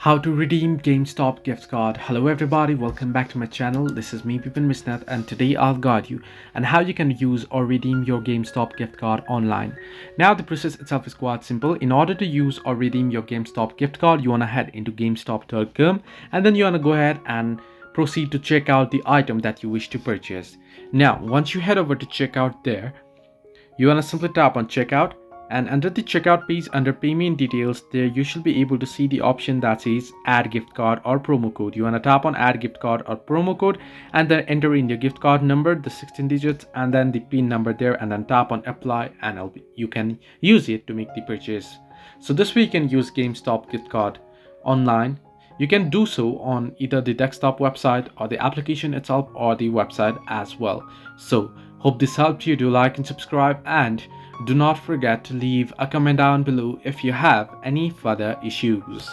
How to redeem GameStop gift card. Hello everybody, welcome back to my channel. This is me Pipin Misnath, and today I'll guide you on how you can use or redeem your GameStop gift card online. Now the process itself is quite simple. In order to use or redeem your GameStop gift card, you want to head into gamestop.com and then you want to go ahead and proceed to check out the item that you wish to purchase. Now once you head over to checkout there, you want to simply tap on checkout, and under the checkout page under payment details there you should be able to see the option that says add gift card or promo code. You want to tap on add gift card or promo code and then enter in your gift card number, the 16 digits, and then the pin number there, and then tap on apply, and you can use it to make the purchase. So this way you can use GameStop gift card online. You can do so on either the desktop website or the application itself or the website as well. So hope this helped you. Do like and subscribe, and do not forget to leave a comment down below if you have any further issues.